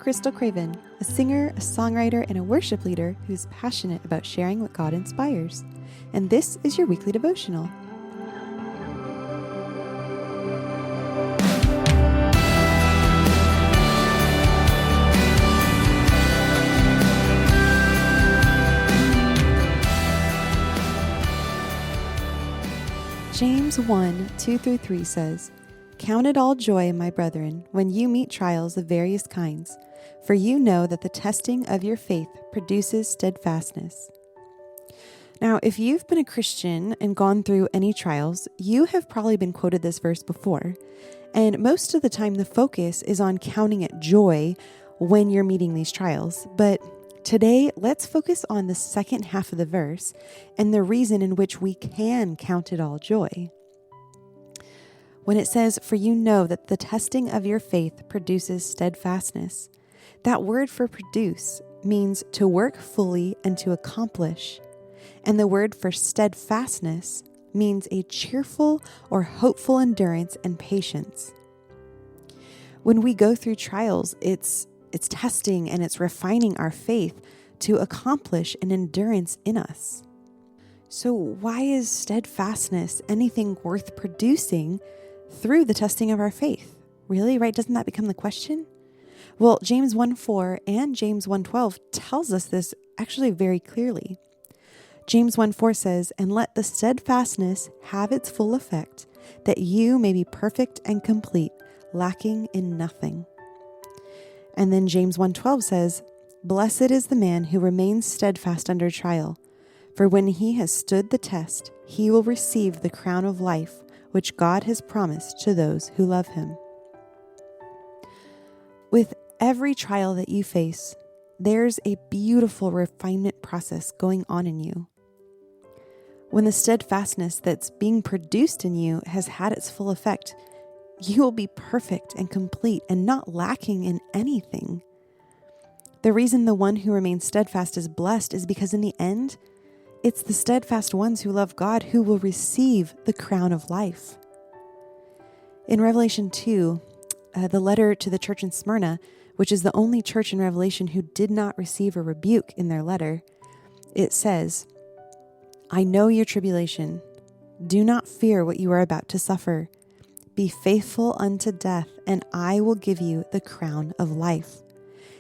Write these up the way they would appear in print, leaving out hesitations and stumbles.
Crystal Craven, a singer, a songwriter, and a worship leader who's passionate about sharing what God inspires. And this is your weekly devotional. James 1:2-3 says, "Count it all joy, my brethren, when you meet trials of various kinds, for you know that the testing of your faith produces steadfastness." Now, if you've been a Christian and gone through any trials, you have probably been quoted this verse before. And most of the time, the focus is on counting it joy when you're meeting these trials. But today, let's focus on the second half of the verse and the reason in which we can count it all joy. When it says, "For you know that the testing of your faith produces steadfastness," that word for produce means to work fully and to accomplish. And the word for steadfastness means a cheerful or hopeful endurance and patience. When we go through trials, it's testing and it's refining our faith to accomplish an endurance in us. So why is steadfastness anything worth producing through the testing of our faith? Really, right? Doesn't that become the question? Well, James 1:4 and James 1:12 tells us this actually very clearly. James 1:4 says, "And let the steadfastness have its full effect, that you may be perfect and complete, lacking in nothing." And then James 1:12 says, "Blessed is the man who remains steadfast under trial, for when he has stood the test, he will receive the crown of life, which God has promised to those who love him." With every trial that you face, there's a beautiful refinement process going on in you. When the steadfastness that's being produced in you has had its full effect, you will be perfect and complete and not lacking in anything. The reason the one who remains steadfast is blessed is because in the end, it's the steadfast ones who love God who will receive the crown of life. In Revelation 2, the letter to the church in Smyrna, which is the only church in Revelation who did not receive a rebuke in their letter, it says, "I know your tribulation. Do not fear what you are about to suffer. Be faithful unto death, and I will give you the crown of life.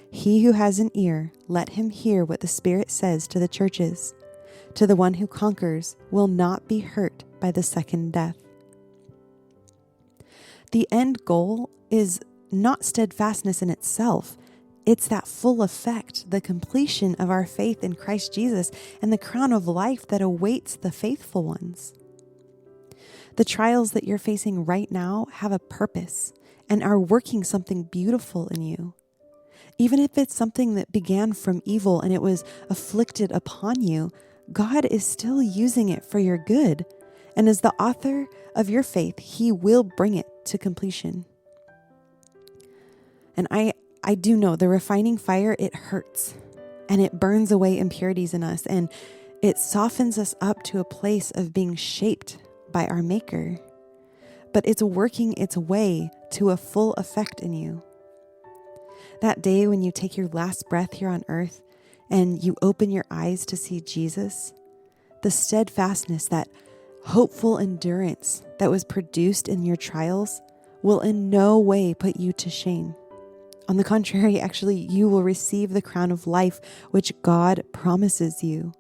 He who has an ear, let him hear what the Spirit says to the churches. To the one who conquers will not be hurt by the second death." The end goal is not steadfastness in itself. It's that full effect, the completion of our faith in Christ Jesus and the crown of life that awaits the faithful ones. The trials that you're facing right now have a purpose and are working something beautiful in you. Even if it's something that began from evil and it was afflicted upon you, God is still using it for your good. And as the author of your faith, He will bring it to completion. And I do know the refining fire, it hurts and it burns away impurities in us and it softens us up to a place of being shaped by our Maker. But it's working its way to a full effect in you. That day when you take your last breath here on earth and you open your eyes to see Jesus, the steadfastness, that hopeful endurance that was produced in your trials will in no way put you to shame. On the contrary, actually, you will receive the crown of life, which God promises you.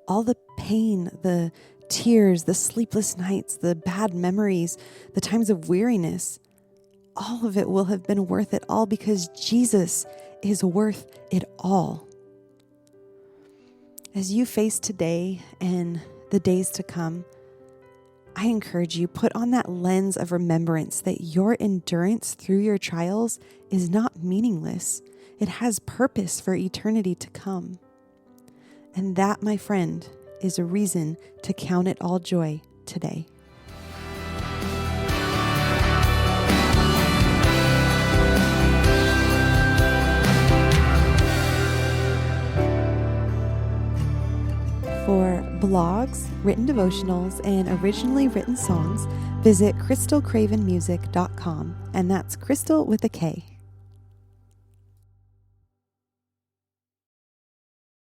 All the pain, the tears, the sleepless nights, the bad memories, the times of weariness, all of it will have been worth it all because Jesus is worth it all. As you face today and the days to come, I encourage you, put on that lens of remembrance that your endurance through your trials is not meaningless. It has purpose for eternity to come. And that, my friend, is a reason to count it all joy today. For blogs, written devotionals, and originally written songs, visit crystalcravenmusic.com, and that's Crystal with a K.